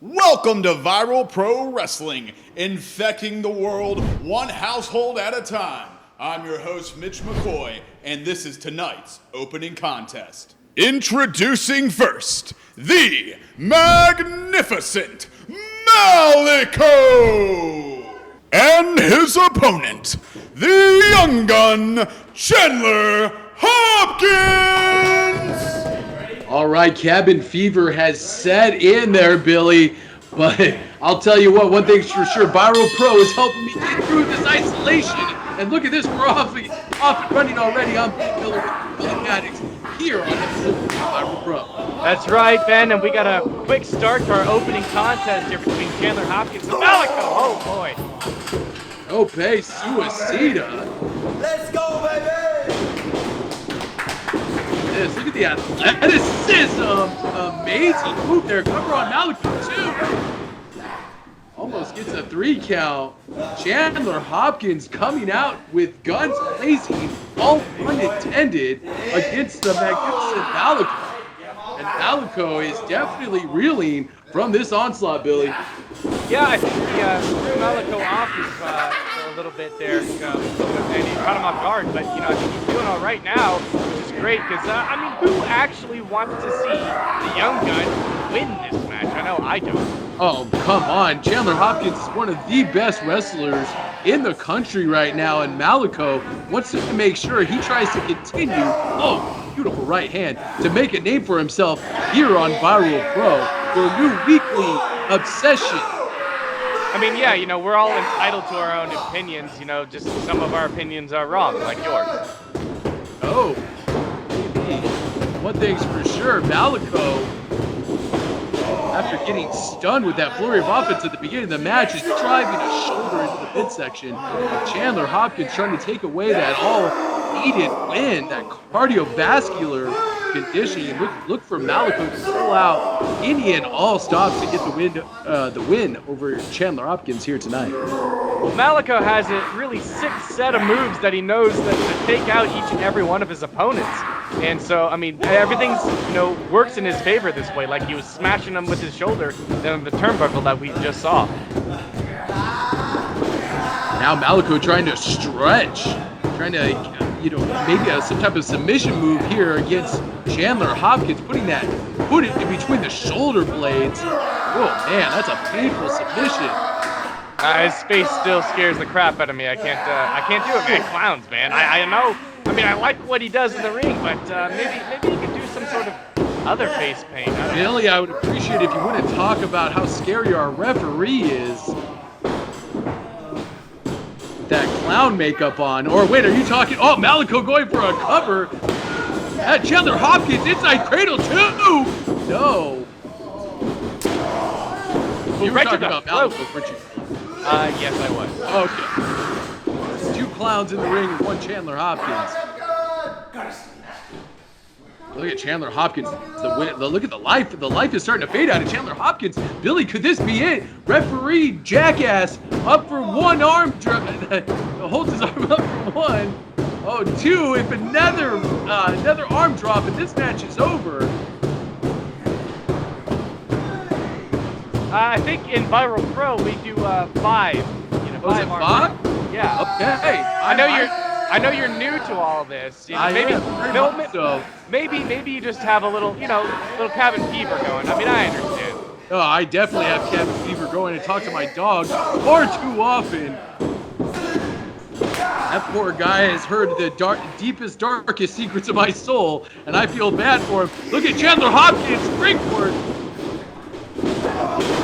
Welcome to Viral Pro Wrestling, infecting the world one household at a time. I'm your host, Mitch McCoy, and this is tonight's opening contest. Introducing first, the magnificent Malico! And his opponent, the young gun, Chandler Hopkins! All right, cabin fever has set in there, Billy. But I'll tell you what, one thing's for sure, Viral Pro is helping me get through this isolation. And look at this, we're off and running already. I'm Pete Miller with Billy Maddox here on episode 3 of Viral Pro. That's right, Ben, and we got a quick start to our opening contest here between Chandler Hopkins and Malico. Oh, boy. Ope Suicida. Let's go, baby! Look at the athleticism. Amazing move there. Cover on Malico, too. Almost gets a 3 count. Chandler Hopkins coming out with guns blazing, all unintended, against the magnificent Malico. And Malico is definitely reeling from this onslaught, Billy. Yeah, I think he threw Malico off for a little bit there, and he caught him off guard. But, I think he's doing all right now, which is great, because, who actually wants to see the young gun win this match? I know I don't. Oh, come on. Chandler Hopkins is one of the best wrestlers in the country right now, and Malico wants to make sure he tries to continue, beautiful right hand, to make a name for himself here on Viral Pro, your new weekly obsession. We're all entitled to our own opinions, just some of our opinions are wrong, like yours. Oh, maybe. One thing's for sure, Malico, after getting stunned with that flurry of offense at the beginning of the match, is driving a shoulder into the midsection of Chandler Hopkins, trying to take away that all-needed win, that cardiovascular conditioning. Look for Malico to pull out any and all stops to get the win over Chandler Hopkins here tonight. Well, Malico has a really sick set of moves that he knows that to take out each and every one of his opponents. And so, everything's, works in his favor this way. Like he was smashing him with his shoulder down the turnbuckle that we just saw. Now Malico trying to stretch, trying to, maybe some type of submission move here against Chandler Hopkins, putting that foot in between the shoulder blades. Oh man, that's a painful submission. His face still scares the crap out of me. I can't do it, man. Clowns, man. I know. I like what he does in the ring, but maybe he could do some sort of other face paint. Billy, I would appreciate if you wouldn't talk about how scary our referee is. That clown makeup on. Or wait, are you talking? Oh, Malico going for a cover. At Chandler Hopkins inside cradle too. No. You were talking about Malico, weren't you? Yes, I was. Okay. 2 clowns in the ring and 1 Chandler Hopkins. Look at Chandler Hopkins. Look at the life. The life is starting to fade out of Chandler Hopkins. Billy, could this be it? Referee Jackass up for 1 arm drop. Holds his arm up for 1. Oh, 2. If another arm drop and this match is over. I think in Viral Pro we do 5. 5 Was it 5? Yeah. Okay. I know you're new to all this. Maybe you just have a little cabin fever going. I understand. Oh, I definitely have cabin fever going and talk to my dog far too often. That poor guy has heard the deepest, darkest secrets of my soul, and I feel bad for him. Look at Chandler Hopkins, springboard.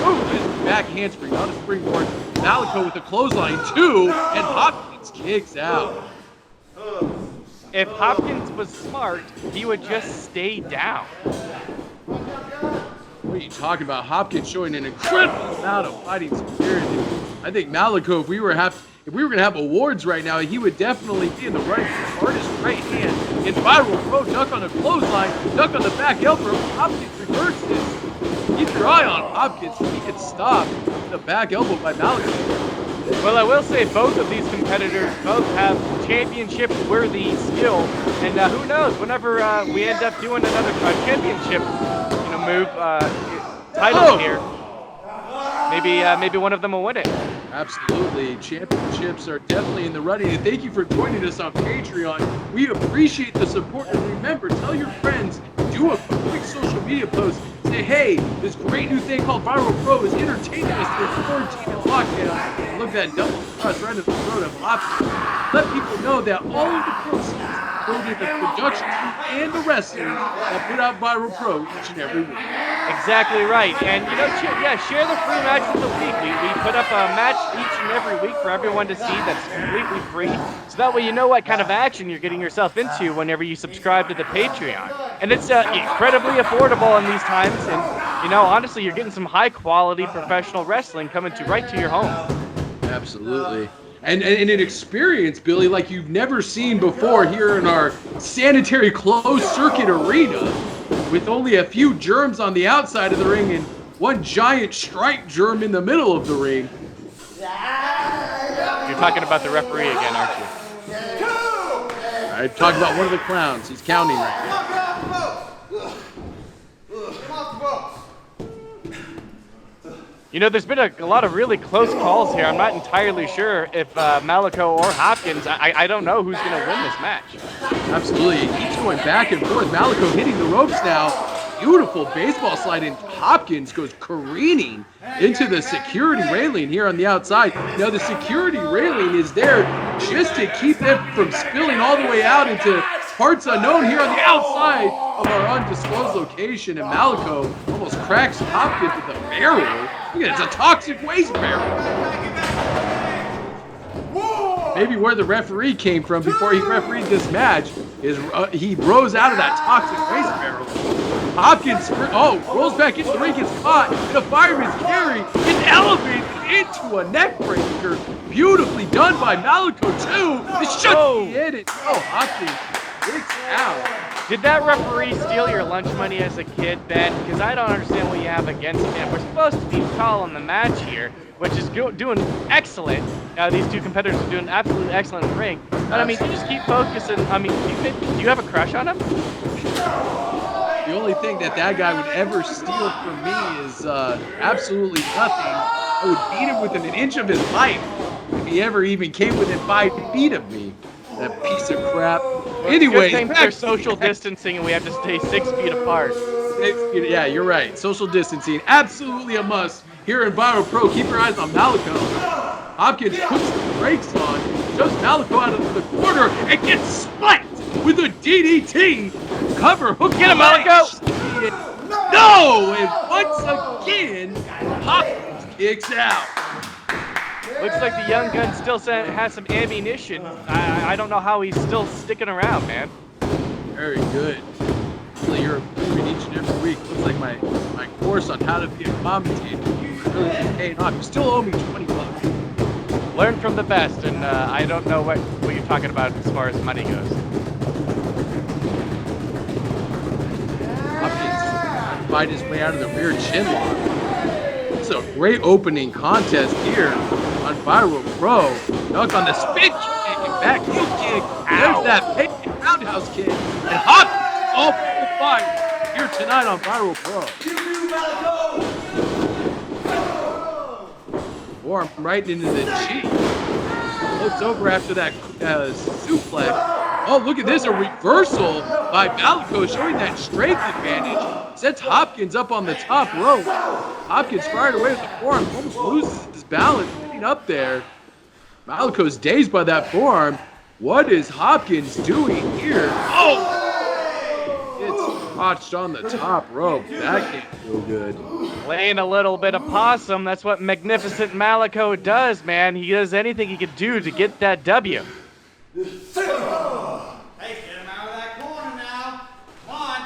Oh, back handspring, not a springboard. Malico with a clothesline too, and Hopkins kicks out. If Hopkins was smart, he would just stay down. What are you talking about? Hopkins showing an incredible amount of fighting spirit. I think Malico, if we were going to have awards right now, he would definitely be in the running for hardest right hand. In Viral Pro, duck on a clothesline, duck on the back elbow. Hopkins reverses. Keep your eye on Hopkins. He gets stopped. The back elbow by Malico. Well, I will say both of these competitors both have championship-worthy skill, and who knows? Whenever we end up doing another championship, title here. maybe one of them will win it. Absolutely. Championships are definitely in the running. And thank you for joining us on Patreon. We appreciate the support. And remember, tell your friends, do a quick social media post. Say, hey, this great new thing called Viral Pro is entertaining us through quarantine and lockdown. And look at that double cross right in the throat of Hopkins. Let people know that all of the proceeds go to the production team and the wrestlers that put out Viral Pro each and every week. Exactly right. And, share the free match of the week. We put up a match each and every week for everyone to see that's completely free. So that way you know what kind of action you're getting yourself into whenever you subscribe to the Patreon. And it's incredibly affordable in these times. And, honestly, you're getting some high-quality professional wrestling coming right to your home. Absolutely. And an experience, Billy, like you've never seen before here in our sanitary closed-circuit arena with only a few germs on the outside of the ring and one giant strike germ in the middle of the ring. You're talking about the referee again, aren't you? I'm talking about one of the clowns. He's counting right now. There's been a lot of really close calls here. I'm not entirely sure if Malico or Hopkins, I don't know who's going to win this match. Absolutely. It keeps going back and forth. Malico hitting the ropes now. Beautiful baseball slide, and Hopkins goes careening into the security railing here on the outside. Now, the security railing is there just to keep them from spilling all the way out into parts unknown here on the outside of our undisclosed location. And Malico almost cracks Hopkins with a barrel. Look at it, it's a toxic waste barrel. Maybe where the referee came from before he refereed this match is he rose out of that toxic waste barrel. Hopkins, rolls back into the ring, gets caught in a fireman's carry, and elevated into a neck breaker. Beautifully done by Malico, too. It should hit it. Hopkins kicks out. Did that referee steal your lunch money as a kid, Ben? Because I don't understand what you have against him. We're supposed to be calling the match here, which is doing excellent. Now, these two competitors are doing absolutely excellent in the ring. But, you just keep focusing. Do you have a crush on him? The only thing that guy would ever steal from me is absolutely nothing. I would beat him within an inch of his life if he ever even came within 5 feet of me. That piece of crap. Anyway, they're social distancing and we have to stay 6 feet apart. 6 feet, yeah, you're right. Social distancing, absolutely a must. Here in Viral Pro, keep your eyes on Malico. Hopkins puts the brakes on, shoves Malico out of the corner, and gets spiked with a DDT. Cover hook. Get him, Malico! No! And once again, Hopkins kicks out. Looks like the young gun still has some ammunition. I don't know how he's still sticking around, man. Very good. Really, you're improving each and every week. Looks like my course on how to be a commentator really paying off. You still owe me $20. Learn from the best, and I don't know what you're talking about as far as money goes. Hopkins fight his way out of the rear chin lock. It's a great opening contest here on Viral Pro. Duck on the spin kick and back heel kick. There's that big roundhouse kick. And Hopkins is all full fire here tonight on Viral Pro. Forearm right into the cheek. Looks over after that suplex. Oh, look at this, a reversal by Malico showing that strength advantage. Sets Hopkins up on the top rope. Hopkins fired away with the forearm, almost loses his balance getting up there. Malico's dazed by that forearm. What is Hopkins doing here? Oh! It's botched on the top rope. That can't feel good. Playing a little bit of possum, that's what Magnificent Malico does, man. He does anything he could do to get that W. Hey, get him out of that corner now. Come on.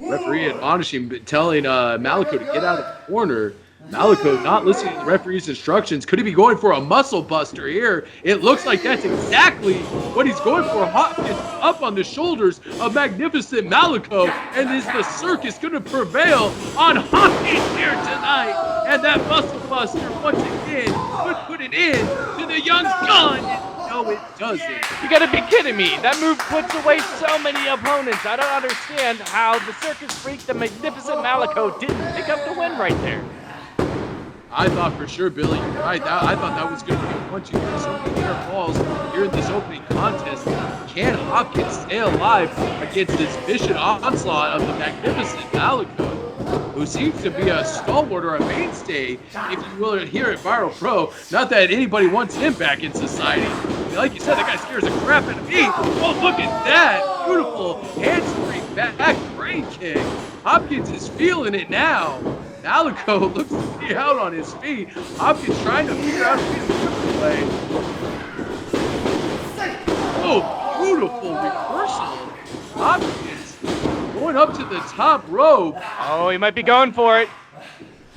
Referee admonishing, telling Malico to get out of the corner. Malico not listening to the referee's instructions. Could he be going for a muscle buster here? It looks like that's exactly what he's going for. Hopkins up on the shoulders of Magnificent Malico. And is the circus going to prevail on Hopkins here tonight? And that muscle buster once again could put it in to the young gun. No, it doesn't. You gotta be kidding me. That move puts away so many opponents. I don't understand how the circus freak, the Magnificent Malico, didn't pick up the win right there. I thought for sure, Billy, you're right. I thought that was going to be a punch. You hear so many fair falls here in this opening contest. Can Hopkins stay alive against this vicious onslaught of the magnificent Malico, who seems to be a stalwart or a mainstay, if you will, here at Viral Pro? Not that anybody wants him back in society. Like you said, that guy scares the crap out of me. Oh, look at that. Beautiful handspring back brain kick. Hopkins is feeling it now. Malico looks to be out on his feet. Hopkins trying to figure out a way to play. Oh, beautiful reversal. Hopkins going up to the top rope. Oh, he might be going for it.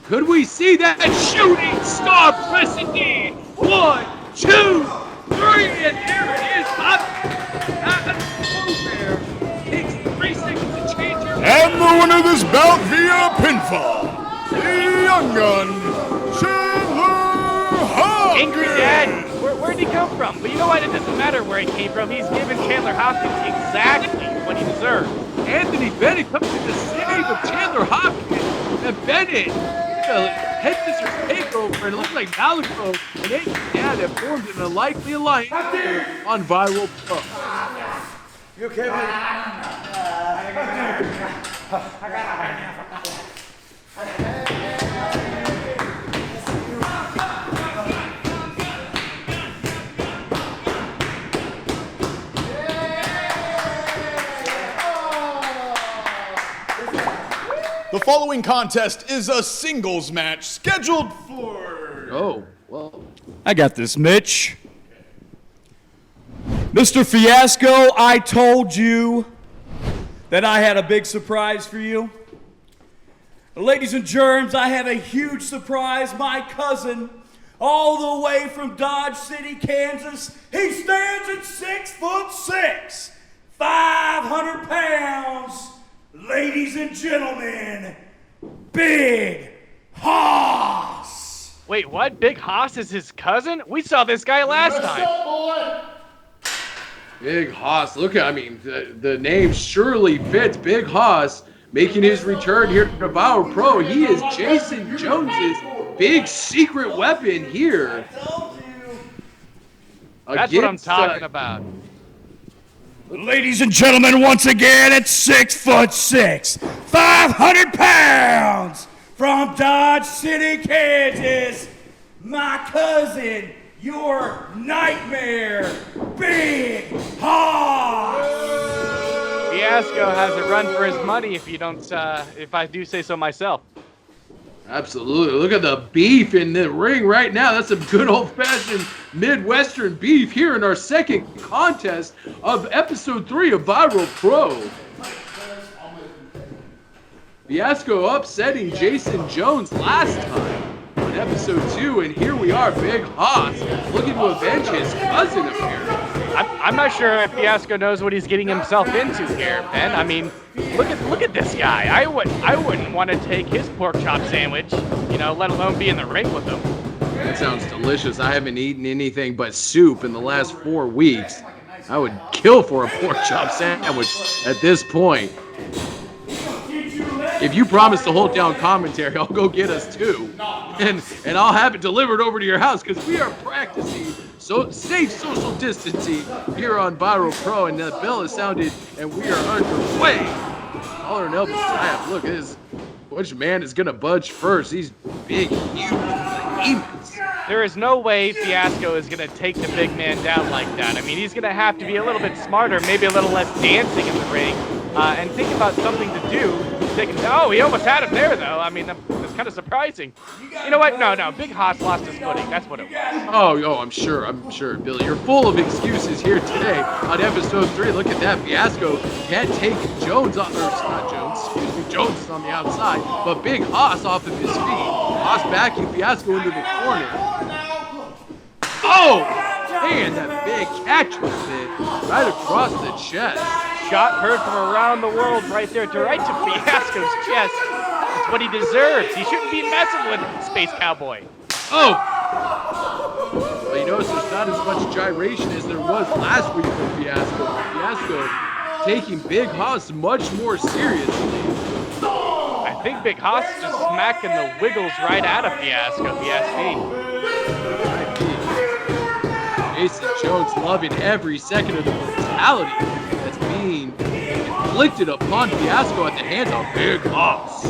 Could we see that shooting star precedent? 1, 2, 3, and there it is. Hopkins there. Takes 3 seconds to change her. And the winner of this bout via pinfall, the young gun, Chandler Hopkins. Angry Dad. Where'd he come from? But you know what? It doesn't matter where he came from. He's given Chandler Hopkins exactly what he deserves. Anthony Bennett comes to the save of Chandler Hopkins. And Bennett, head scissors takeover, and it looks like Malico and Angry Dad have formed an unlikely alliance on Viral Pro. You okay, The following contest is a singles match scheduled for... Oh, well. I got this, Mitch. Mr. Fiasco, I told you that I had a big surprise for you. Ladies and germs, I have a huge surprise. My cousin, all the way from Dodge City, Kansas, he stands at 6'6", 500 pounds. Ladies and gentlemen, Big Hoss. Wait, what? Big Hoss is his cousin? We saw this guy last time. Big Hoss. Look at, the name surely fits. Big Hoss making his return here to Viral Pro. He is Jason Jones's big secret weapon here. That's what I'm talking about. Ladies and gentlemen, once again at 6'6", 500 pounds, from Dodge City, Kansas, my cousin, your nightmare, Big Hoss. Fiasco has a run for his money if I do say so myself. Absolutely. Look at the beef in the ring right now. That's some good old-fashioned Midwestern beef here in our second contest of episode 3 of Viral Pro. Fiasco upsetting Jason Jones last time on episode 2, and here we are, Big Hoss looking to avenge his cousin apparently. I'm not sure if Fiasco knows what he's getting himself into here, Ben. I mean, look at this guy. I wouldn't want to take his pork chop sandwich, let alone be in the ring with him. That sounds delicious. I haven't eaten anything but soup in the last 4 weeks. I would kill for a pork chop sandwich at this point. If you promise to hold down commentary, I'll go get us 2. And I'll have it delivered over to your house because we are practicing safe social distancing here on Viral Pro, and the bell has sounded and we are underway. Collar and elbow tie up. Look at this. Which man is going to budge first? These big, huge behemoths. There is no way Fiasco is going to take the big man down like that. I mean, he's going to have to be a little bit smarter, maybe a little less dancing in the ring, and think about something to do. Oh, he almost had him there, though. I mean, that's kind of surprising. You know what? No. Big Hoss lost his footing. That's what it was. Oh, I'm sure, Billy. You're full of excuses here today on episode 3. Look at that. Fiasco can't take Jones off, or not Jones, excuse me. Jones is on the outside, but Big Hoss off of his feet. Hoss backing Fiasco into the corner. Oh! Man, that big catch was it right across the chest. Shot heard from around the world right there, right to Fiasco's chest. That's what he deserves. He shouldn't be messing with Space Cowboy. Oh! Well, you notice there's not as much gyration as there was last week for Fiasco. Fiasco taking Big Hoss much more seriously. I I think Big Haas is just smacking the wiggles right out of Fiasco, if you ask me. Jason Jones loving every second of the brutality that's being inflicted upon Fiasco at the hands of Big Haas.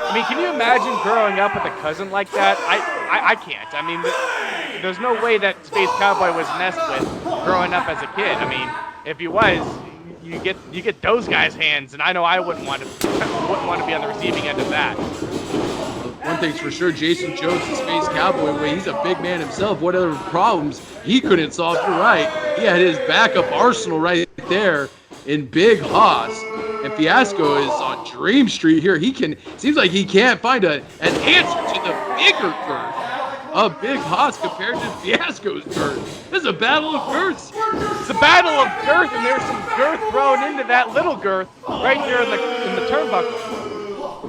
I mean, can you imagine growing up with a cousin like that? I can't. I mean, there's no way that Space Cowboy was messed with growing up as a kid. I mean, if he was, you get those guys' hands, and I know I wouldn't want to be on the receiving end of that. One thing's for sure, Jason Jones, the Space Cowboy, when he's a big man himself, what other problems he couldn't solve? You're right. He had his backup arsenal right there in Big Haas. And Fiasco is on Dream Street here. Seems like he can't find an answer to the bigger girth of Big Haas compared to Fiasco's girth. This is a battle of girths. It's a battle of girth, and there's some girth thrown into that little girth right here in the turnbuckle.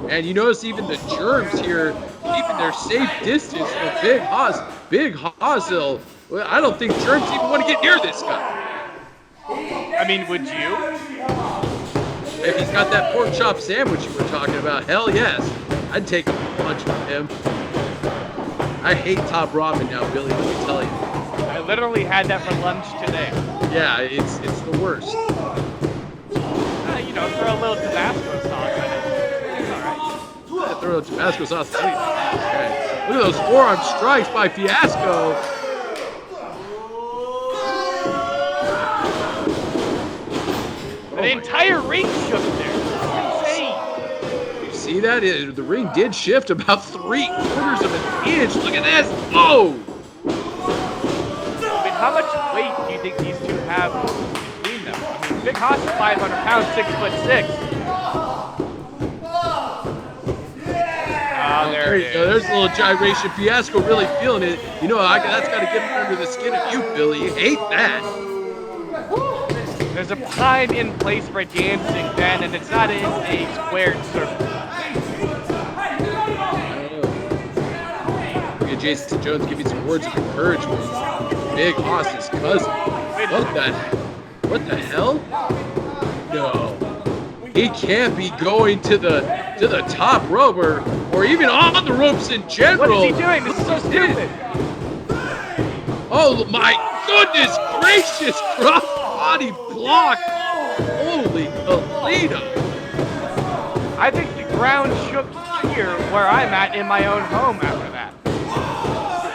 And you notice even the germs here, keeping their safe distance from Big Haas. Big Haas, I don't think germs even want to get near this guy. I mean, would you? If he's got that pork chop sandwich you were talking about, hell yes. I'd take a punch from him. I hate Top Ramen now, Billy, let me tell you. I literally had that for lunch today. Yeah, it's the worst. Throw a little Tabasco sauce in it. It's all right. Throw a Tabasco sauce. Okay. Look at those forearm strikes by Fiasco. The entire ring shook there. Insane. You see that? The ring did shift about 3/4 of an inch. Look at this. Oh! I mean, how much weight do you think these two have between them? I mean, Big Haas is 500 pounds, 6'6". Oh, there it is. There's a little gyration. Fiasco really feeling it. That's got to get under the skin of you, Billy. You hate that. There's a time and place for dancing, Ben, and it's not in a squared circle. Look at Jason Jones giving some words of encouragement. Big Haas's cousin. What the hell? No. He can't be going to the top rope or even on the ropes in general. What is he doing? This is so stupid. Oh my goodness gracious! Cross body block. Holy Toledo. I think the ground shook here where I'm at in my own home after that.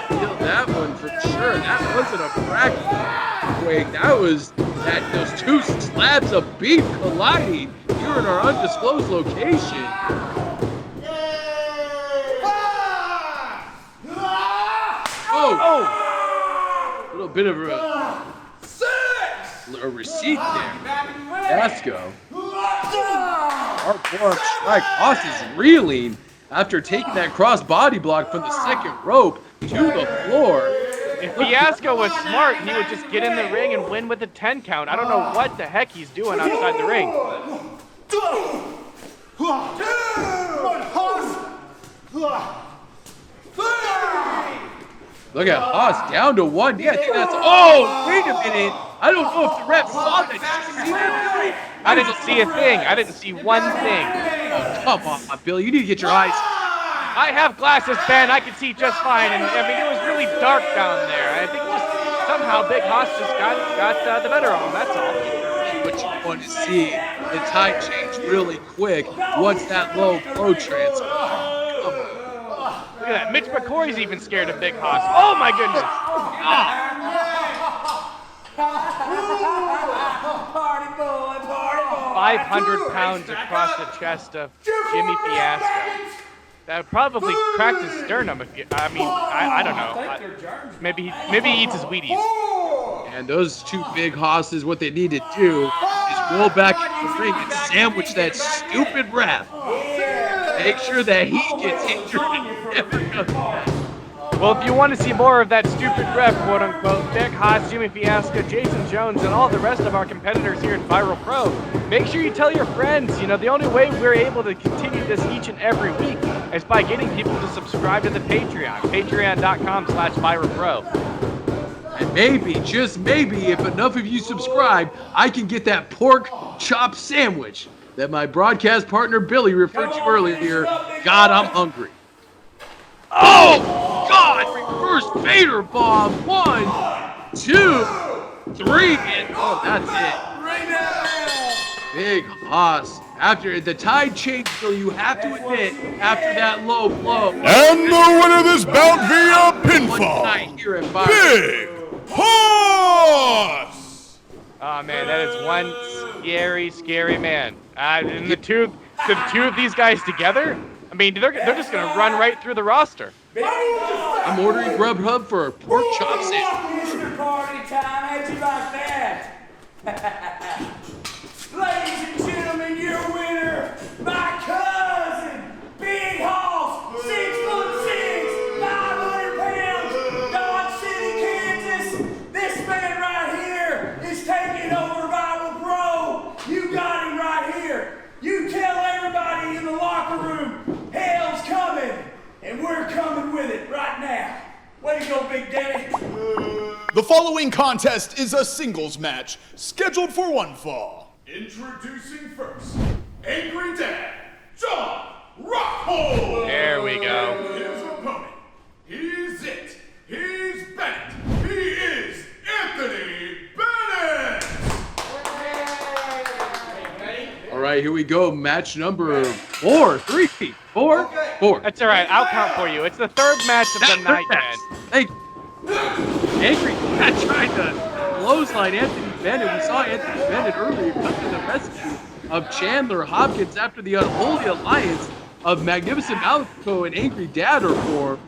Feel that one for sure. That wasn't a practice quake. That was those two slabs of beef colliding here in our undisclosed location. Oh! A little bit of a receipt there. Fiasco. Our forearm strike. Haas is reeling after taking that cross body block from the second rope to the floor. If Fiasco was smart, he would just get in the ring and win with a 10 count. I don't know what the heck he's doing outside the ring. Look at Haas down to one. Yeah, I think that's. Oh, wait a minute. I don't know if the ref saw that. Did you see that? I didn't see a thing. I didn't see one thing. Oh, come on, Billy. You need to get your eyes. I have glasses, Ben. I can see just fine. And I mean, it was really dark down there. I think just somehow Big Haas just got the better of him. That's all. What you want to see, the tide change really quick once that low flow transpires. Look at that. Mitch McCoy's even scared of Big Haas. Oh, my goodness. 500 pounds across the chest of Jimmy Fiasco. That probably cracked his sternum. I don't know. Maybe he eats his Wheaties. And those two big hosses, what they need to do is roll back into the ring and sandwich that stupid ref. Make sure that he gets injured and never comes back. Well, if you want to see more of that stupid ref, quote unquote, Big Haas, Jimmy Fiasco, Jason Jones, and all the rest of our competitors here at Viral Pro, make sure you tell your friends. The only way we're able to continue this each and every week is by getting people to subscribe to the Patreon, patreon.com/ViralPro. And maybe, just maybe, if enough of you subscribe, I can get that pork chop sandwich that my broadcast partner Billy referred to earlier. God, I'm hungry. Oh, God! Reverse Vader bomb. 1, 2, 3, and oh, that's it. Big Hoss. After the tide changed, Billy, you have to admit, after that low blow. And the winner of this bout via pinfall, Here at Big Hoss! Oh man, that is one scary man. And the two of these guys together, I mean, they're just gonna run right through the roster. I'm ordering Grubhub for a pork chop sandwich. Mr. Party time, how'd you like that? Ladies and gentlemen, your winner, my cousin, Big Hoss, 6'6", 500 pounds, Dodge City, Kansas. This man right here is taking over Bible Pro. You got him right here. You tell everybody in the locker room, hell's coming, and we're coming with it right now. Way to go, Big Daddy. The following contest is a singles match scheduled for one fall. Introducing first, Angry Dad, John Rockhold. There we go. His opponent, he's it. He's Bennett. He is Anthony Bennett. All right, here we go. Match number 4. 3, 4, 4. That's all right. I'll count for you. It's the third match of the night, man. Thank you. Angry Dad trying to clothesline Anthony Bennett. We saw Anthony Bennett earlier come to the rescue of Chandler Hopkins after the unholy alliance of Magnificent Malico and Angry Dad are formed.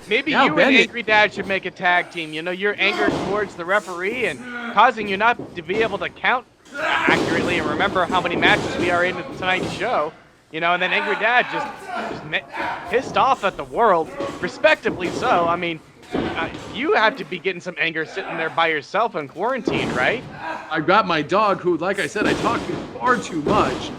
Maybe Now you Bennett- and Angry Dad should make a tag team. You know, your anger towards the referee and causing you not to be able to count accurately and remember how many matches we are in tonight's show. You know, and then Angry Dad just pissed off at the world, respectably so. I mean, you have to be getting some anger sitting there by yourself in quarantine, right? I've got my dog who, like I said, I talk to far too much.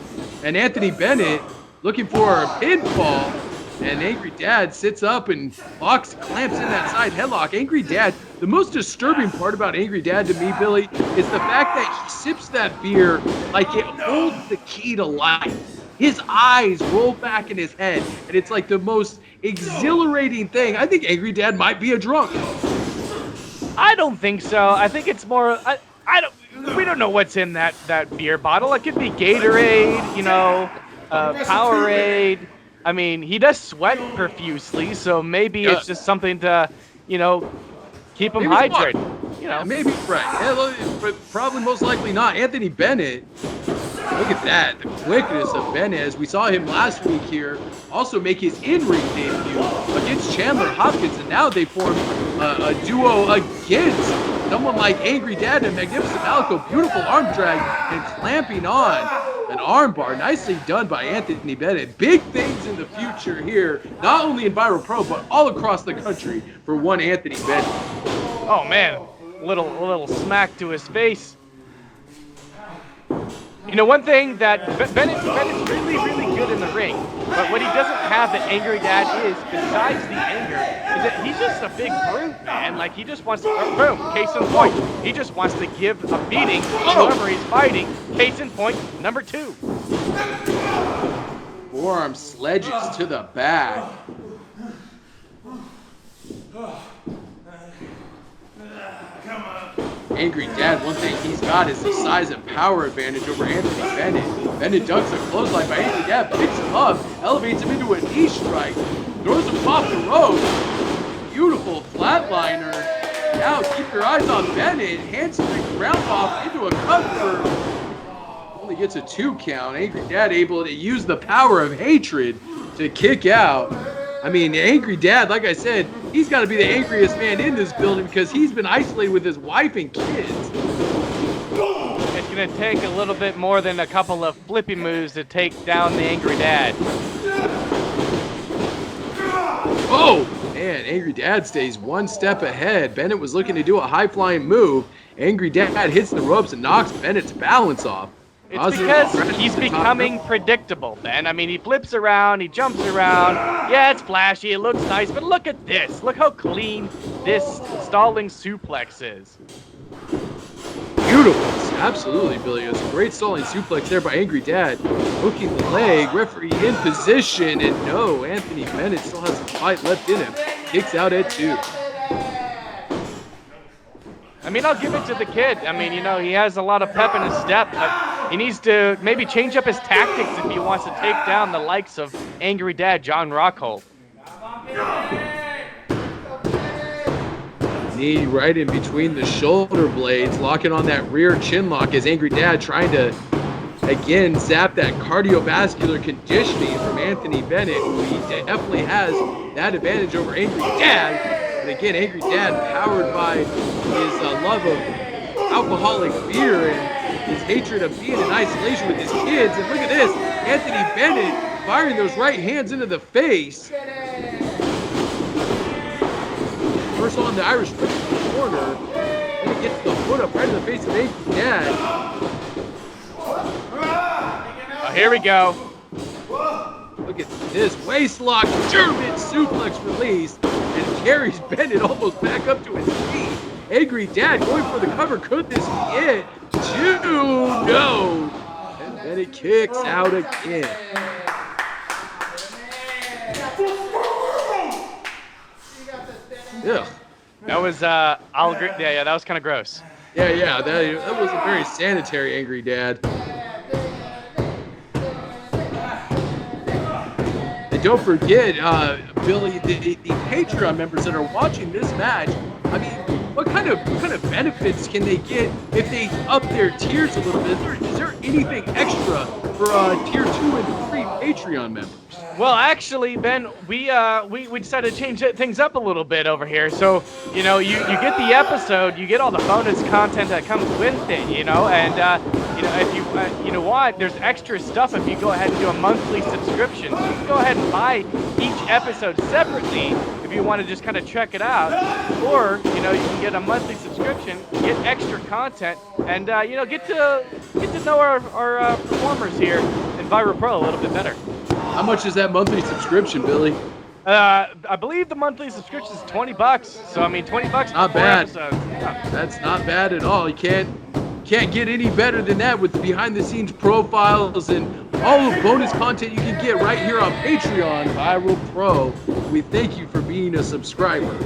And Anthony Bennett looking for a pinfall. And Angry Dad sits up and clamps in that side headlock. Angry Dad, the most disturbing part about Angry Dad to me, Billy, is the fact that he sips that beer like it holds the key to life. His eyes roll back in his head, and it's like the most exhilarating thing. I think Angry Dad might be a drunk. I don't think so. I think it's more. We don't know what's in that beer bottle. It could be Gatorade, you know, Powerade. I mean, he does sweat profusely, so maybe it's just something to, you know, keep him Maybe it's hydrated. water. You know, Maybe, right. Yeah, but probably most likely not. Anthony Bennett, look at that. The quickness of Bennett, as we saw him last week here, also make his in-ring debut against Chandler Hopkins, and now they form a duo against someone like Angry Dad and Magnificent Malico. Beautiful arm drag and clamping on an armbar. Nicely done by Anthony Bennett. Big things in the future here, not only in Viral Pro, but all across the country for one Anthony Bennett. oh man, little smack to his face. You know, one thing that Bennett's really good in the ring, but what he doesn't have that Angry Dad is, besides the anger, is that he's just a big brute, man. Like, he just wants to, boom, case in point. He just wants to give a beating to whoever he's fighting. Case in point, number 2. Forearm sledges to the back. Angry Dad, one thing he's got is the size and power advantage over Anthony Bennett. Bennett ducks a clothesline by Angry Dad, picks him up, elevates him into a knee strike, throws him off the rope. Beautiful flatliner. Now keep your eyes on Bennett. Handspring ground off into a cover. Only gets a 2 count. Angry Dad able to use the power of hatred to kick out. I mean, Angry Dad, like I said, he's got to be the angriest man in this building because he's been isolated with his wife and kids. It's going to take a little bit more than a couple of flippy moves to take down the Angry Dad. Oh, man, Angry Dad stays one step ahead. Bennett was looking to do a high-flying move. Angry Dad hits the ropes and knocks Bennett's balance off. It's because he's becoming predictable, Ben. I mean, he flips around, he jumps around. Yeah, it's flashy, it looks nice, but look at this. Look how clean this stalling suplex is. Brutal. Absolutely, Billy. It was a great stalling suplex there by Angry Dad. Hooking the leg. Referee in position. And no, Anthony Bennett still has some fight left in him. Kicks out at 2. I mean, I'll give it to the kid. I mean, you know, he has a lot of pep in his step, but he needs to maybe change up his tactics if he wants to take down the likes of Angry Dad John Rockhold. Knee right in between the shoulder blades, locking on that rear chin lock as Angry Dad trying to, again, zap that cardiovascular conditioning from Anthony Bennett, who he definitely has that advantage over Angry Dad. And again, Angry Dad, powered by his love of alcoholic beer and his hatred of being in isolation with his kids. And look at this, Anthony Bennett firing those right hands into the face. First on the Irish whip in the corner. Then he gets the foot up right in the face of Angry Dad. Oh, here we go. Look at this waist lock, German suplex release, and carries Bennett almost back up to his feet. Angry Dad going for the cover. Could this be it? 2, no. And Bennett kicks out again. Yeah. That was, I'll agree. Yeah, that was kind of gross. Yeah, that wasn't very sanitary, Angry Dad. And don't forget, Billy, the Patreon members that are watching this match, I mean, what kind of benefits can they get if they up their tiers a little bit? Is there anything extra for tier 2 and 3 Patreon members? Well, actually, Ben, we decided to change things up a little bit over here. So, you know, you get the episode, you get all the bonus content that comes with it, you know, and you know, if you you know what, there's extra stuff if you go ahead and do a monthly subscription. So you can go ahead and buy each episode separately if you want to just kind of check it out, or you know, you can get a monthly subscription, get extra content, and you know, get to know our performers here in Viral Pro a little bit better. How much is that monthly subscription, Billy? I believe the monthly subscription is $20. So I mean, $20 for Not 4 bad. episodes. Yeah. That's not bad at all. You can't get any better than that with behind-the-scenes profiles and all the bonus content you can get right here on Patreon, Viral Pro. We thank you for being a subscriber.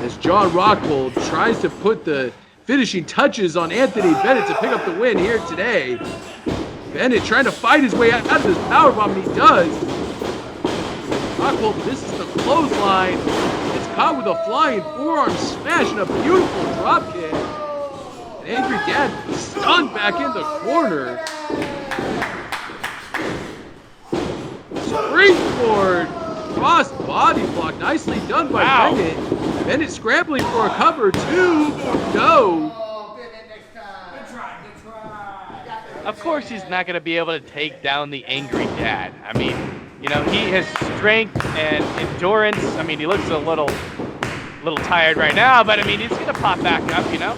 As John Rockhold tries to put the finishing touches on Anthony Bennett to pick up the win here today. Bennett trying to fight his way out of this powerbomb, and he does. Rockhold misses the clothesline. It's caught with a flying forearm smash and a beautiful drop kick. And Angry Dad stunned back in the corner. Springboard cross body block, nicely done by Bennett. Bennett scrambling for a cover, 2, no. Of course he's not going to be able to take down the Angry Dad. I mean, you know, he has strength and endurance. I mean, he looks a little tired right now, but I mean, he's going to pop back up, you know?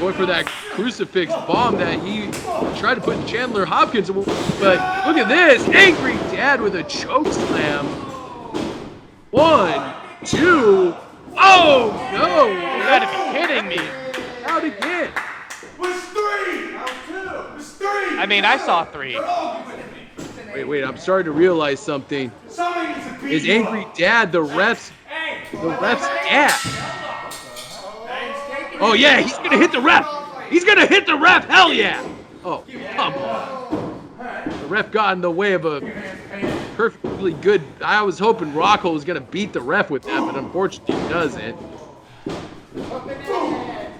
Going for that crucifix bomb that he tried to put Chandler Hopkins, but look at this, Angry Dad with a choke slam. 1, 2, oh no! You gotta be kidding me. Out again. I mean, I saw 3. Wait, I'm starting to realize something. Is Angry Dad the ref's dad? Oh yeah, he's gonna hit the ref! He's gonna hit the ref, hell yeah! Oh, come on. The ref got in the way of a perfectly good, I was hoping Rockhold was gonna beat the ref with that, but unfortunately he doesn't.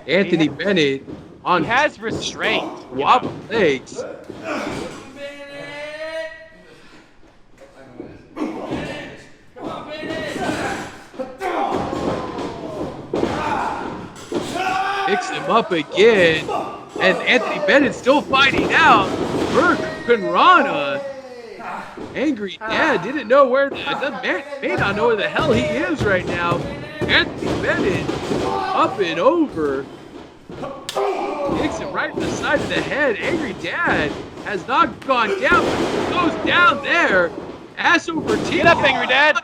Anthony Bennett on He has restraint. wobbly legs. Picks him up again, and Anthony Bennett still fighting out. Rana. Angry Dad didn't know where may not know where the hell he is right now. Anthony Bennett up and over. Kicks him right in the side of the head. Angry Dad has not gone down, but goes down there. Ass over teeth. Get up, Angry Dad.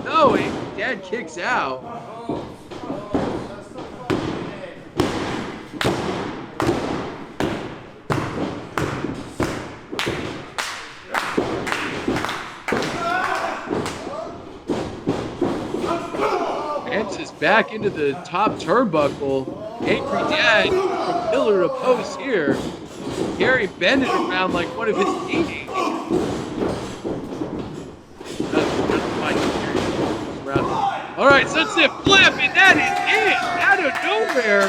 No, Angry Dad kicks out. back into the top turnbuckle. Angry Dad from pillar to post here. Carry Bennett around like one of his teenagers. All right, sunset flip, and that is it. Out of nowhere.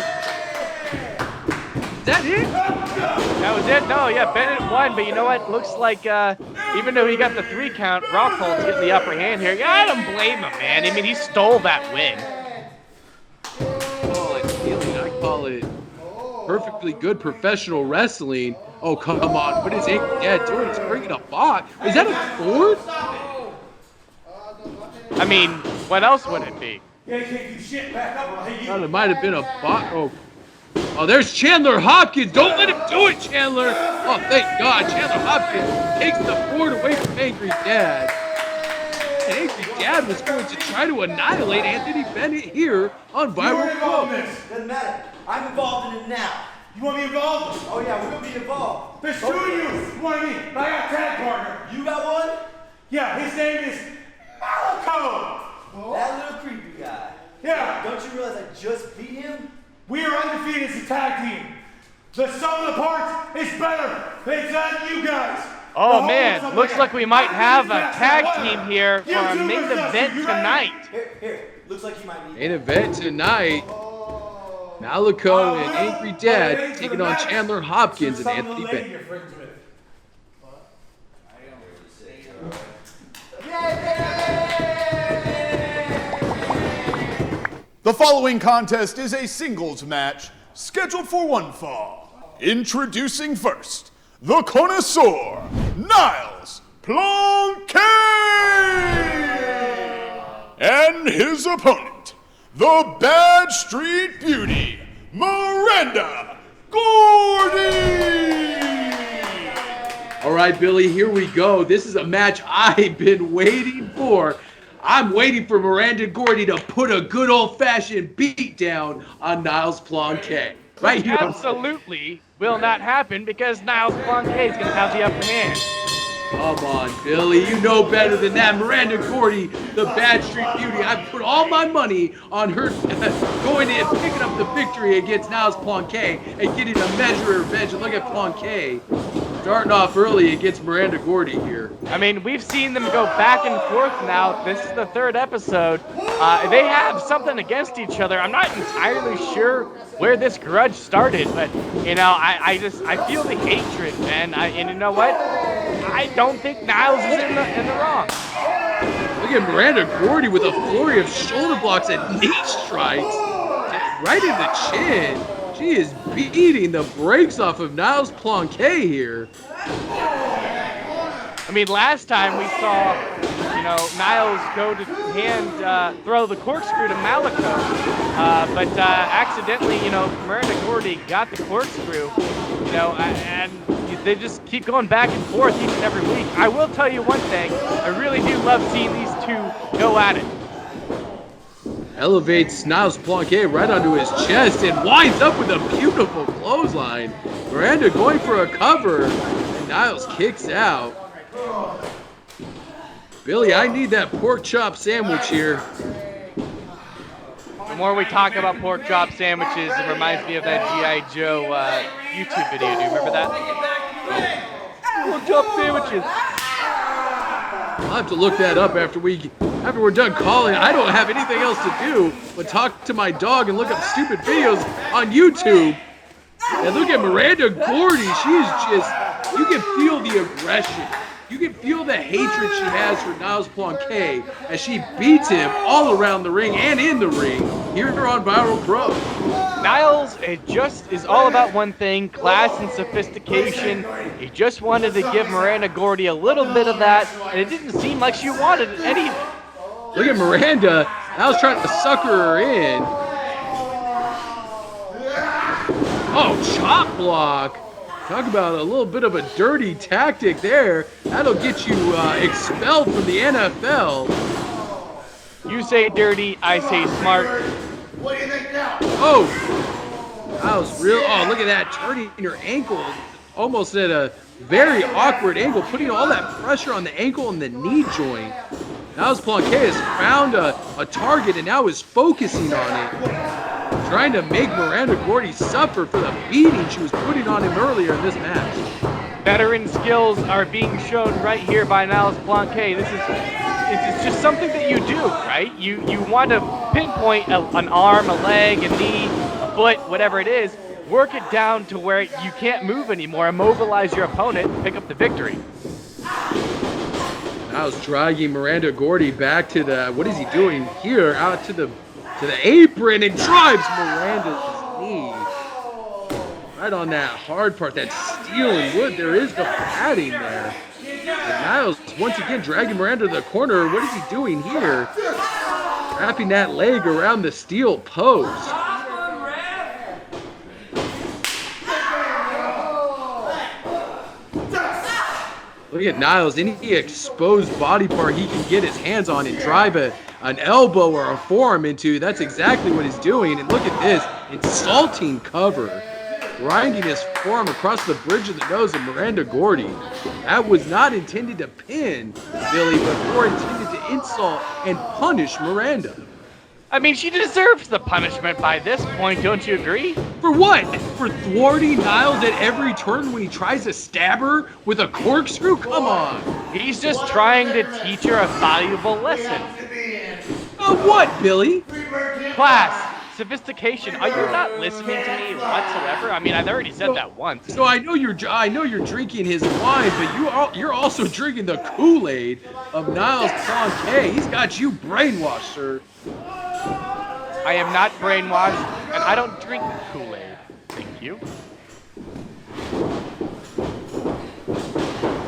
Is that it? That was it? No, yeah, Bennett won, but you know what? Looks like even though he got the 3 count, Rockhold's getting the upper hand here. Yeah, I don't blame him, man. I mean, he stole that win. I call it perfectly good professional wrestling. Oh, come on. What is Angry Dad doing? He's bringing a bot. Is that a cord? I mean, what else would it be? Thought it might have been a bot. Oh, there's Chandler Hopkins. Don't let him do it, Chandler. Oh, thank God. Chandler Hopkins takes the board away from Angry Dad. And Angry Dad was going to try to annihilate Anthony Bennett here on Viral Pro. Doesn't matter. I'm involved in it now. You want me involved? Oh yeah, we're gonna be involved. There's 2 of you. You want me? But I got a tag partner. You got one? Yeah, his name is Malico. That little creepy guy. Yeah. Don't you realize I just beat him? We are undefeated as a tag team. The sum of the parts is better than you guys. Oh man, looks like we might have a tag team here for our main event tonight. Here. Looks like you might need Main event tonight. Malico and Angry Dad taking on Chandler Hopkins and Anthony Bennett. The following contest is a singles match scheduled for one fall. Introducing first, the connoisseur, Niles, Plonk, and his opponent, the Bad Street Beauty, Miranda, Gordy. All right, Billy, here we go. This is a match I've been waiting for. I'm waiting for Miranda Gordy to put a good old-fashioned beat down on Niles Plonk. Right here. Absolutely will not happen because Niles Plonk is going to have the upper hand. Come on, Billy. You know better than that. Miranda Gordy, the Bad Street Beauty. I put all my money on her going in and picking up the victory against Niles Plonk and getting a measure of revenge. And look at Plonk starting off early against Miranda Gordy here. I mean, we've seen them go back and forth now. This is the 3rd episode. They have something against each other. I'm not entirely sure where this grudge started, but, you know, I feel the hatred, man. And you know what? I don't think Niles is in the wrong. Look at Miranda Gordy with a flurry of shoulder blocks and knee strikes. Right in the chin. She is beating the brakes off of Niles Plonk here. I mean, last time we saw, you know, Niles go to throw the corkscrew to Malico, but accidentally, you know, Miranda Gordy got the corkscrew, you know, and they just keep going back and forth each and every week. I will tell you one thing, I really do love seeing these two go at it. Elevates Niles Plonk right onto his chest and winds up with a beautiful clothesline. Miranda going for a cover, and Niles kicks out. Billy, I need that pork chop sandwich here. The more we talk about pork chop sandwiches, it reminds me of that G.I. Joe YouTube video. Do you remember that? Pork chop sandwiches. I'll have to look that up after we're done calling. I don't have anything else to do but talk to my dog and look up stupid videos on YouTube. And look at Miranda Gordy. She's just, you can feel the aggression. You can feel the hatred she has for Niles Plonk as she beats him all around the ring and in the ring here on Viral Pro. Niles, it just is all about one thing, class and sophistication. He just wanted to give Miranda Gordy a little bit of that, and it didn't seem like she wanted anything. Look at Miranda. Niles trying to sucker her in. Oh, chop block. Talk about a little bit of a dirty tactic there. That'll get you expelled from the NFL. You say dirty, I say smart. What do you think now? Oh, that was real. Oh, look at that, turning her ankle almost at a very awkward angle, putting all that pressure on the ankle and the knee joint. Niles Plonk has found a target and now is focusing on it, trying to make Miranda Gordy suffer for the beating she was putting on him earlier in this match. Veteran skills are being shown right here by Niles Plonk. This is just something that you do, right? You want to pinpoint an arm, a leg, a knee, a foot, whatever it is, work it down to where you can't move anymore, immobilize your opponent, pick up the victory. Niles dragging Miranda Gordy back to the, what is he doing here? Out to the apron and drives Miranda's knee. Right on that hard part, that steel and wood. There is the padding there. And Niles once again dragging Miranda to the corner. What is he doing here? Wrapping that leg around the steel post. Look at Niles, any exposed body part he can get his hands on and drive an elbow or a forearm into. That's exactly what he's doing. And look at this, insulting cover. Grinding his forearm across the bridge of the nose of Miranda Gordy. That was not intended to pin Billy, but more intended to insult and punish Miranda. I mean, she deserves the punishment by this point, don't you agree? For what? For thwarting Niles at every turn when he tries to stab her with a corkscrew? Come on. He's just trying to teach her a valuable lesson. What, Billy? Class, sophistication. Are you not listening to me whatsoever? I mean, I've already said that once. So I know you're drinking his wine, but you're also drinking the Kool-Aid of Niles Plonk. He's got you brainwashed, sir. I am not brainwashed, and I don't drink Kool-Aid. Thank you.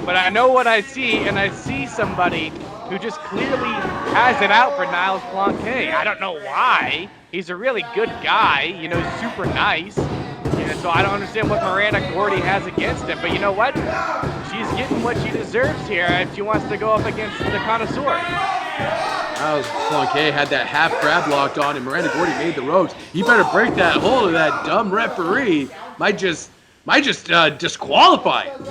But I know what I see, and I see somebody who just clearly has it out for Niles Plonk. I don't know why. He's a really good guy, you know, super nice. And so I don't understand what Miranda Gordy has against him. But you know what? She's getting what she deserves here if she wants to go up against the connoisseur. Niles Plonk had that half grab locked on, and Miranda Gordy made the ropes. He better break that hold of that dumb referee. Might just disqualify him.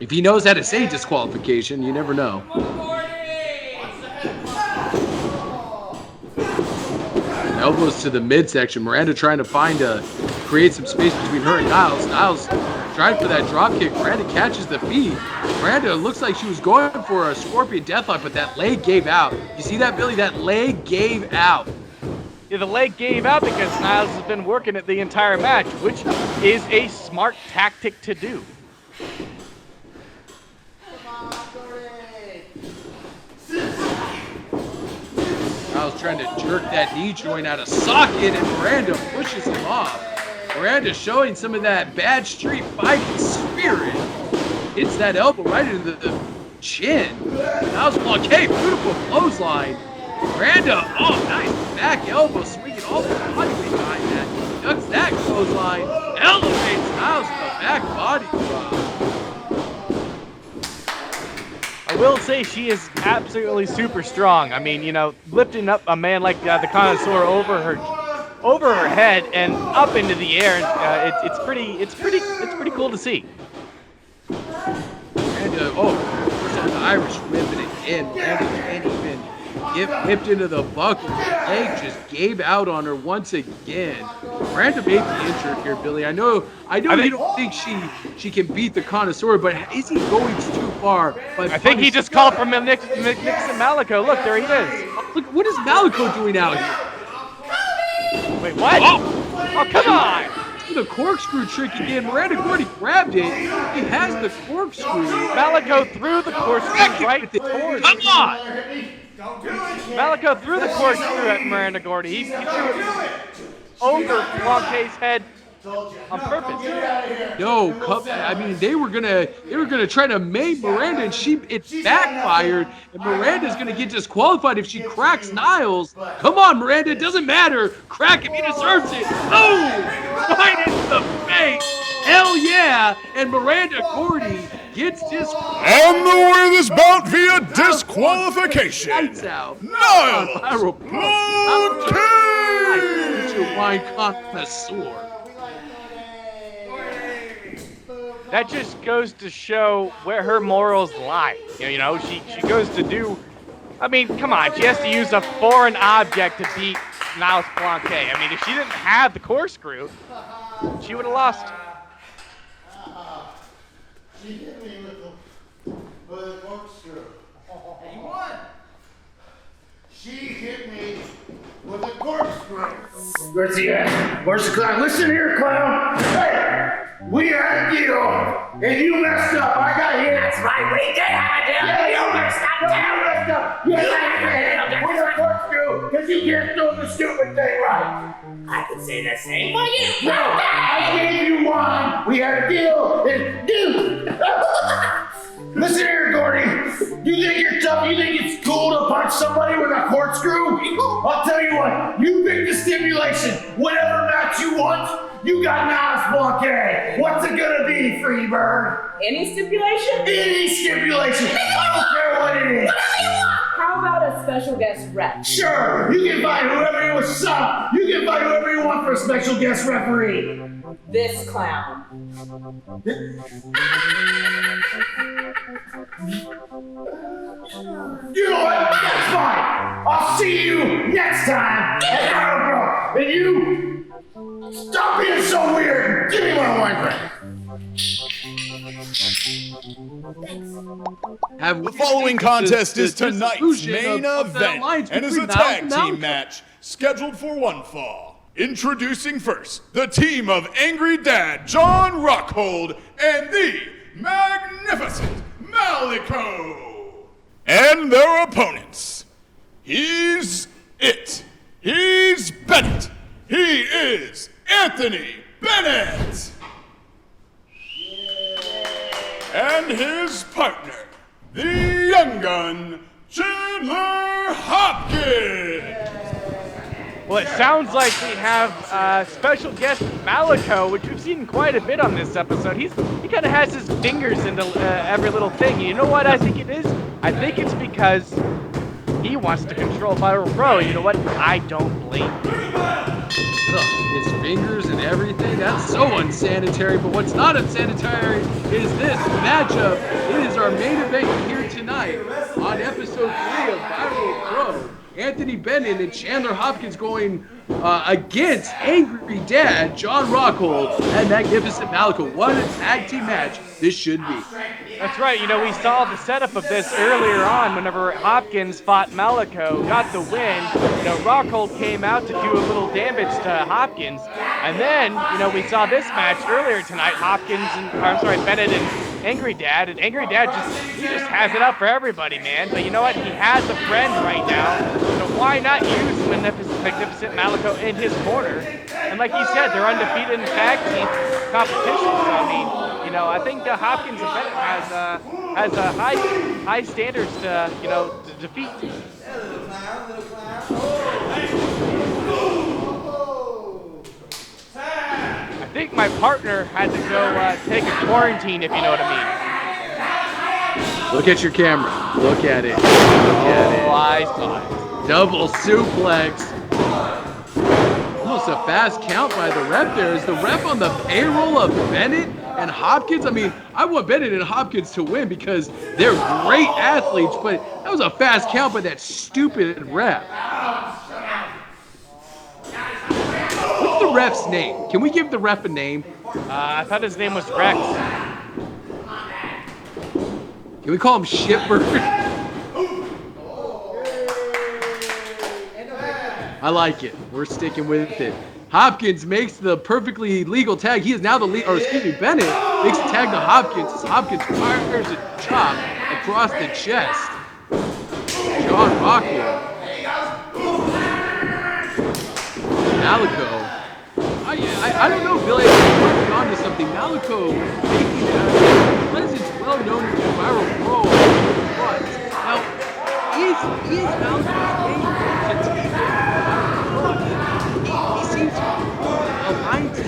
If he knows how to say disqualification, you never know. Elbows to the midsection. Miranda trying to create some space between her and Niles. Niles trying for that drop kick. Miranda catches the feet. Miranda looks like she was going for a scorpion deathlock, but that leg gave out. You see that, Billy? That leg gave out. Yeah, the leg gave out because Niles has been working it the entire match, which is a smart tactic to do. Niles trying to jerk that knee joint out of socket, and Miranda pushes him off. Miranda showing some of that bad street fighting spirit. Hits that elbow right into the chin. Niles Plonk, beautiful clothesline. Miranda, nice back elbow, swinging all the body weight behind that. Ducks that clothesline, elevates Niles to the back body drop. I will say she is absolutely super strong. I mean, you know, lifting up a man like the connoisseur over her head and up into the air, it's pretty cool to see. And first on the Irish whip, and again, Miranda can't even get whipped into the buckle. The leg just gave out on her once again. Miranda may be injured here, Billy. I know you don't think she can beat the connoisseur, but is he going too far? I think he just called for Nixon Malico. Look, there he is. Look, what is Malico doing out here? Wait, what? Oh, come on! The corkscrew trick again. Miranda Gordy grabbed it. He has the corkscrew. Malico threw the corkscrew right towards him. Come on! Malico threw the corkscrew at Miranda Gordy. He threw it over Plonke's head on purpose. No, I mean they were gonna try to maim Miranda, and it backfired, and Miranda's gonna get disqualified if she cracks Niles. Come on, Miranda, it doesn't matter. Crack him, he deserves it. Oh, right into the face. Hell yeah! And Miranda Gordy gets disqualified. And the winner of this bout via disqualification, Lights out. Niles Plonk! Wine connoisseur. that just goes to show where her morals lie. You know, she goes to do. I mean, come on, she has to use a foreign object to beat Niles Plonk. I mean, if she didn't have the corkscrew, she would have lost. She hit me with the corkscrew. Hey, you won. She hit me with a corkscrew. Where's he at? Where's the clown? Listen here, clown. Hey, we had a deal, and you messed up. I got hit. That's right, we did have a deal. Yeah, you messed up. You messed up. You got hit with a corkscrew because you can't do the stupid thing right. I could say the same for you. No, I gave you one. We had a deal, and dude. Listen here, Gordy. You think you're tough? You think it's cool to punch somebody with a corkscrew? I'll tell you what. You pick the stipulation. Whatever match you want, you got Niles Blockade. What's it gonna be, Freebird? Any stipulation? Any stipulation. I don't care what it is. How about a special guest rep? Sure. You can find whoever you want. Stop. You can find whoever you want for a special guest referee. This clown. You know what? That's fine. I'll see you next time at Malico. And you, stop being so weird. Give me my wine The following contest is tonight's main event and is a tag team match scheduled for one fall. Introducing first, the team of Angry Dad, John Rockhold, and the magnificent Malico. And their opponents. He's it. He's Bennett. He is Anthony Bennett. And his partner, the young gun, Chandler Hopkins. Well, it sounds like we have special guest Malico, which we've seen quite a bit on this episode. He kind of has his fingers into every little thing. You know what I think it is? I think it's because he wants to control Viral Pro. You know what? I don't blame him. Ugh, his fingers and everything, that's so unsanitary. But what's not unsanitary is this matchup. It is our main event here tonight on episode 3 of Viral Pro. Anthony Bennett and Chandler Hopkins going against Angry Dad, John Rockhold, and Magnificent Malico. What a tag team match this should be. That's right. You know, we saw the setup of this earlier on whenever Hopkins fought Malico, got the win. You know, Rockhold came out to do a little damage to Hopkins. And then, you know, we saw this match earlier tonight, Bennett and Angry Dad. And Angry Dad just has it up for everybody, man. But you know what? He has a friend right now. So why not use Magnificent Malico in his corner? And like he said, they're undefeated in tag team competition. So, I mean, you know, I think Hopkins and Bennett has a high standards to, you know, to defeat. I think my partner had to go take a quarantine, if you know what I mean. Look at your camera. Look at it. Look at it. I saw it. Double suplex. Almost a fast count by the ref there. Is the ref on the payroll of Bennett and Hopkins? I mean, I want Bennett and Hopkins to win because they're great athletes, but that was a fast count by that stupid ref. What's the ref's name? Can we give the ref a name? I thought his name was Rex. Can we call him Shitbird? I like it. We're sticking with it. Hopkins makes the perfectly legal tag. He is now the lead, or excuse me, Bennett makes the tag to Hopkins as Hopkins fires a chop across the chest. John Rockhold. Malico. I don't know, Billy. I'm working on to something. Malico making Pleasant's well known as a viral pro. But now, is Malico's main goal to take he seems to align to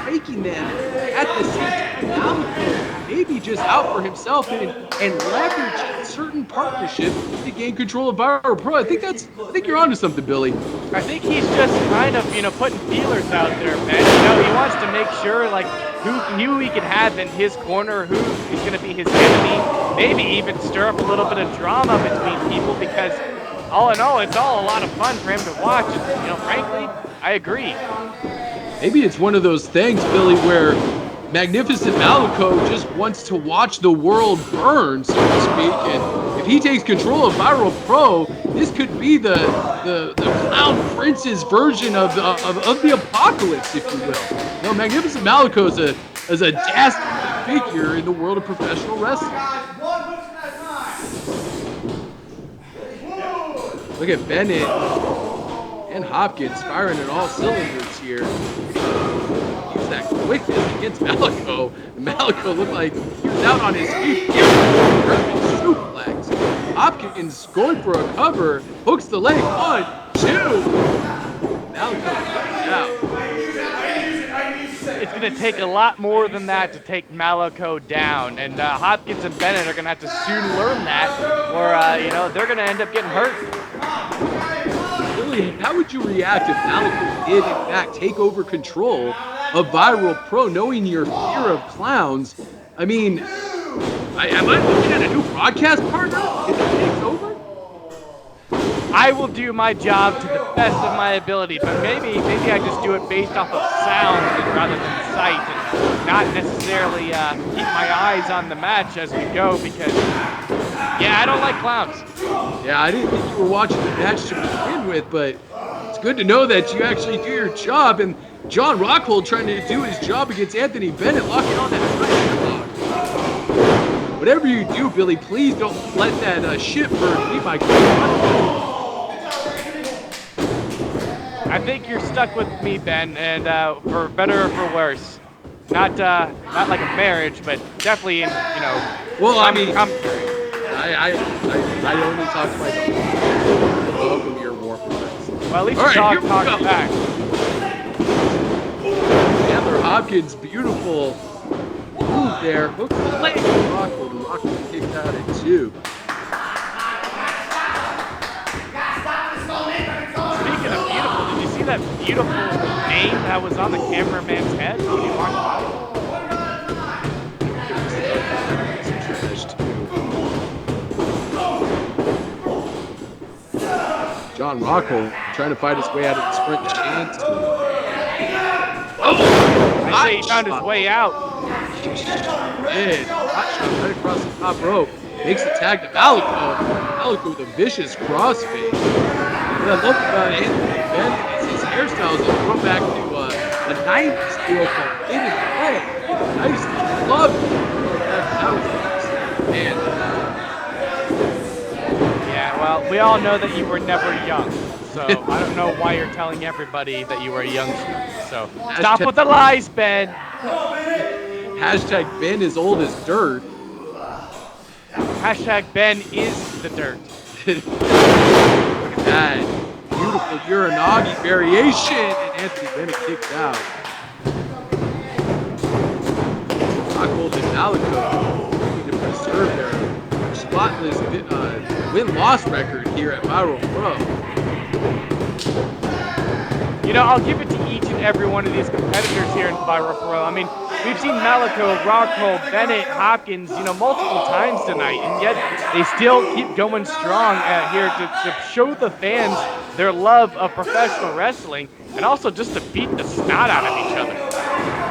breaking them at the same time. Malico maybe just out for himself and leverage certain partnerships to gain control of Viral Pro. I think you're onto something, Billy. I think he's just kind of, you know, putting feelers out there, man. You know, he wants to make sure, like, who he can have in his corner, who is going to be his enemy, maybe even stir up a little bit of drama between people, because all in all, it's all a lot of fun for him to watch. And, frankly, I agree. Maybe it's one of those things, Billy, where Magnificent Malico just wants to watch the world burn, so to speak, and if he takes control of Viral Pro, this could be the Clown Prince's version of the apocalypse, if you will. No, Magnificent Malico is a dastardly figure in the world of professional wrestling. Look at Bennett and Hopkins firing at all cylinders here. Use that quickness against Malico. Malico looked like he was out on his feet. German suplex. Hopkins going for a cover. Hooks the leg. 1, 2. Malico out. It's going to take a lot more than that to take Malico down, and Hopkins and Bennett are going to have to soon learn that, or they're going to end up getting hurt. Billy, how would you react if Malico did, in fact, take over control of Viral Pro, knowing your fear of clowns? I mean, am I looking at a new broadcast partner if he takes over? I will do my job to the best of my ability, but maybe I just do it based off of sound rather than sight, and not necessarily keep my eyes on the match as we go, because, yeah, I don't like clowns. Yeah, I didn't think you were watching the match to begin with, but it's good to know that you actually do your job, and John Rockhold trying to do his job against Anthony Bennett, locking on that right. Whatever you do, Billy, please don't let that shit bird be my question. I think you're stuck with me, Ben, and for better or for worse. Not like a marriage, but definitely in, Well, I mean, commentary. I only talk to myself. Welcome your war friends. Well, at least All you right, here we talk go. back. Chandler Hopkins, beautiful move there. Hook the leg. Rockhold kicked out at 2. Speaking of beautiful, did you see that beautiful name that was on the cameraman's head when he walked by? John Rockhold trying to fight his way out of the sprint chance. I say he found his way out. Man, hot shot right across the top rope. Makes the tag to Malico. Malico with a vicious crossface. What I love about Anthony Bennett is his hairstyles that throw back to a 90s feel called Faded Away. I used to love it. Man. Yeah, well, we all know that you were never young. So I don't know why you're telling everybody that you were a youngster. So stop with the lies, Ben. Hashtag Ben is old as dirt. Hashtag Ben is the dirt. Look at that. Beautiful Uranagi variation. And Anthony Bennett kicked out. Rockhold and Malico need to preserve their spotless win-loss record here at Viral Pro. I'll give it to each and every one of these competitors here in Viral Pro. I mean, we've seen Malico, Rockhold, Bennett, Hopkins, multiple times tonight, and yet they still keep going strong here to show the fans their love of professional wrestling, and also just to beat the snot out of each other.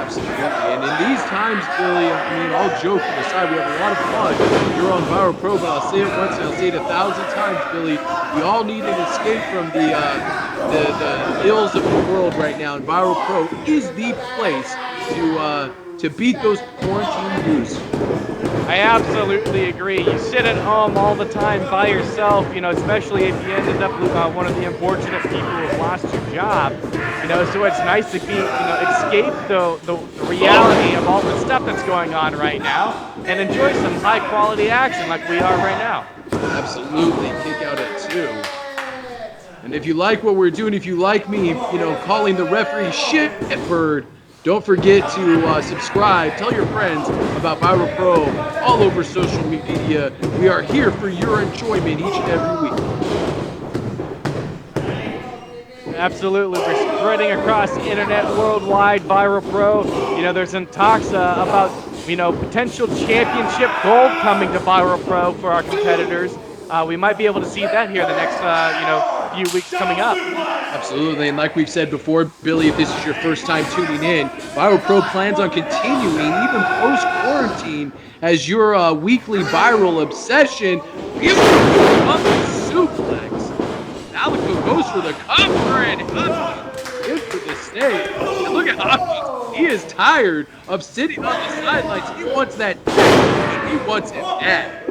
Absolutely. And in these times, Billy, all joking aside, we have a lot of fun. You're on Viral Pro, but I'll say it once and I'll say it 1,000 times, Billy. We all need an escape from the ills of the world right now, and Viral Pro is the place to beat those quarantine blues. I absolutely agree. You sit at home all the time by yourself, especially if you ended up one of the unfortunate people who have lost your job. So it's nice to be, escape the reality of all the stuff that's going on right now and enjoy some high quality action like we are right now. Absolutely. Kick out at 2. And if you like what we're doing, if you like me, calling the referee shitbird, don't forget to subscribe. Tell your friends about Viral Pro all over social media. We are here for your enjoyment each and every week. Absolutely. spreading across the internet worldwide. Viral Pro, you know, there's some talks about, you know, potential championship gold coming to Viral Pro for our competitors. We might be able to see that here the next, you know, few weeks coming up. Absolutely, and like we've said before, Billy, if this is your first time tuning in, Viral Pro plans on continuing, even post-quarantine, as your weekly viral obsession. Suplex. Malico goes for the cover, and Hopkins gives for the save. And look at Hopkins. He is tired of sitting on the sidelines. He wants that, and he wants it bad.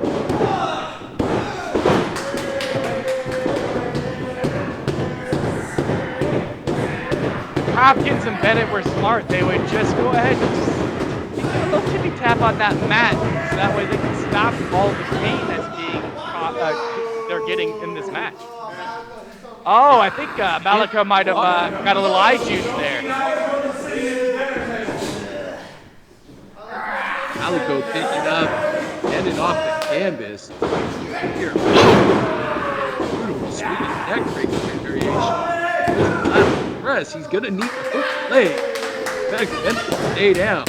Hopkins and Bennett were smart. They would just go ahead and just take a little tippy tap on that mat, so that way they can stop all the pain that's being they're getting in this match. Oh, I think Malico might have got a little eye juice there. Malico picking up Bennett off the canvas. Here, beautiful sweet neck breaker variation. Press. He's gonna need the hook leg. In fact, Bennett will stay down.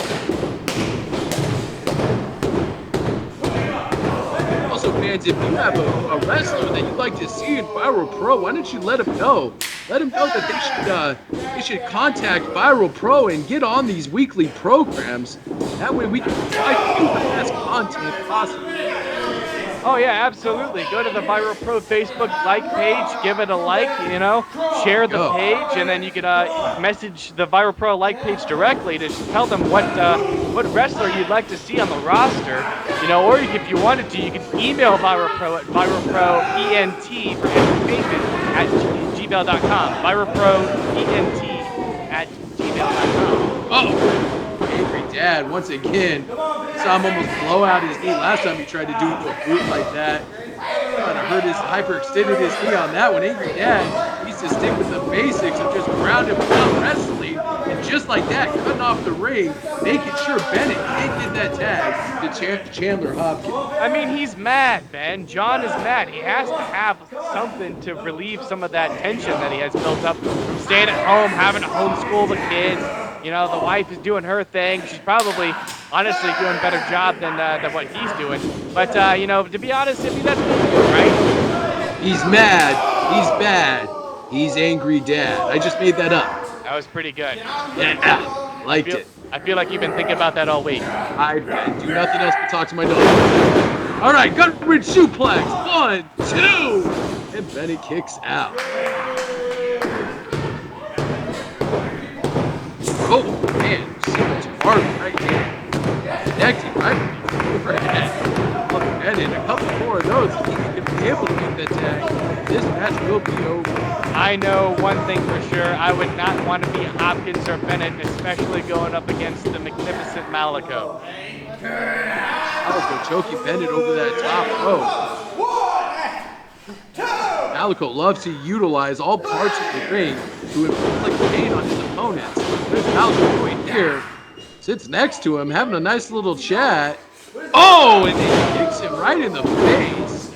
Also, fans, if you have a wrestler that you'd like to see in Viral Pro, why don't you let him know? Let him know that they should contact Viral Pro and get on these weekly programs. That way we can provide you the best content possible. Oh yeah, absolutely. Go to the Viral Pro Facebook like page, give it a like, you know, share the page, and then you can message the Viral Pro like page directly to tell them what wrestler you'd like to see on the roster, you know, or if you wanted to, you can email Viral Pro at viralproent for entertainment at gmail.com. viralproent@gmail.com. Oh, Angry Dad once again. Saw him almost blow out his knee last time he tried to do a boot like that. Kind of hurt hyperextended his knee on that one. Angry Dad needs to stick with the basics of just ground and pound wrestling, and just like that, cutting off the ring, making sure Bennett can't get that tag to Chandler Hopkins. I mean, he's mad, man. John is mad. He has to have something to relieve some of that tension that he has built up from staying at home, having to homeschool the kids. You know, the wife is doing her thing. She's probably, honestly, doing a better job than what he's doing. But, you know, to be honest, I mean, that's good, right? He's mad. He's bad. He's Angry Dad. I just made that up. That was pretty good. Yeah, liked it. I feel like you've been thinking about that all week. I do nothing else but talk to my dog. All right, gut-wrench suplex. 1, 2. And Bennett kicks out. Oh, man, Seaman's hard right here. Connecting right overhead. And in a couple more of those, he can be able to get that tag. This match will be over. I know one thing for sure. I would not want to be Hopkins or Bennett, especially going up against the magnificent Malico. Malico choking Bennett over that top rope. Malico loves to utilize all parts of the ring to inflict pain on his opponents. There's Malico right here. Sits next to him, having a nice little chat. Oh, and he kicks him right in the face.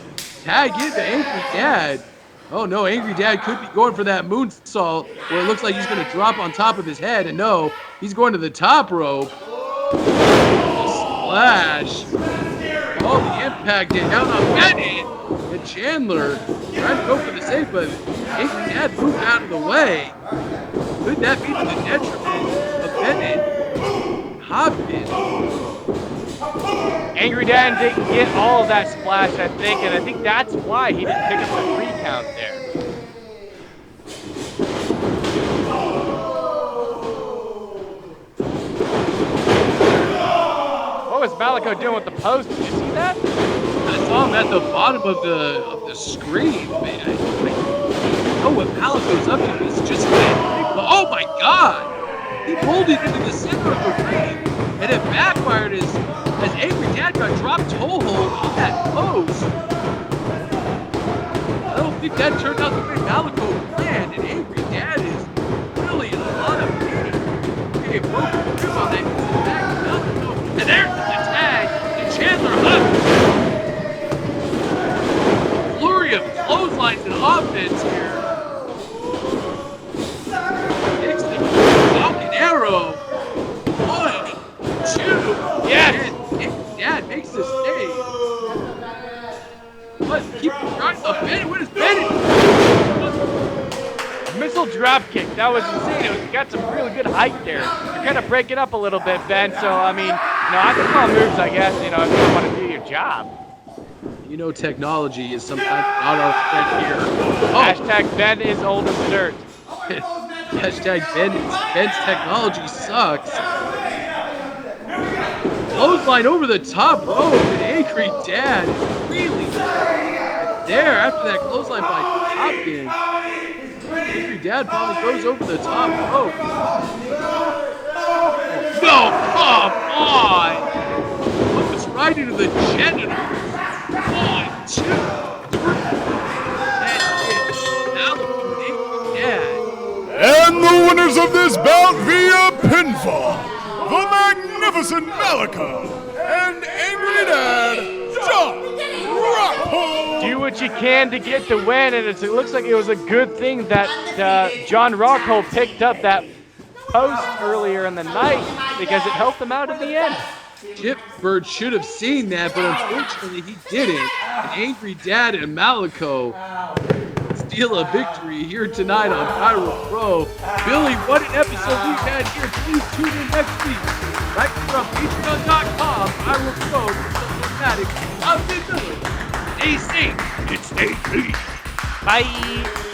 Tag into Angry Dad. Oh no, Angry Dad could be going for that moonsault where it looks like he's going to drop on top of his head. And no, he's going to the top rope. Splash. Oh, the impact hit down on Bennett. And Chandler trying to go for the save, but Angry Dad moved out of the way. Could that be to the detriment of Bennett? Hopkins. Angry Dad didn't get all of that splash, I think, and I think that's why he didn't pick up the 3 count there. What was Malico doing with the post? Did you see that? I saw him at the bottom of the screen, man. I don't know what Malico's up to. He's just oh my God! He pulled it into the center of the ring, and it backfired as Angry Dad got dropped toe hold on that post. I don't think that turned out the way Malico planned, and Angry Dad is really in a lot of pain. Okay, broken rib on that back of Malico, and there's the tag, and Chandler Hopkins. Flurry of clotheslines and offense here. What? Keep trying. Bennett, what is Bennett? Missile drop kick. That was insane. You got some really good height there. You're kind of breaking up a little bit, Ben. So, I mean, I can call moves, I guess, if you don't want to do your job. Technology is sometimes not our friend here. Hashtag Ben is old as dirt. Hashtag Ben's technology sucks. Clothesline over the top rope, and Angry Dad is really there after that clothesline by Hopkins. Angry Dad probably goes over the top rope. No, come on! Almost right into the genitals. 1, 2, 3. And the winners of this bout via pinfall, the magnificent Malico and Angry Dad, John Rockhold. Do what you can to get the win, and it looks like it was a good thing that John Rockhold picked up that post earlier in the night because it helped him out at the end. Chipbird should have seen that, but unfortunately he didn't. And Angry Dad and Malico steal a victory here tonight on Pyro Pro. Billy, what an episode we've had here. Please tune in next week. Right from patreon.com, Pyro Pro, Cinematic, Austin Miller. Stay safe and stay free. Bye.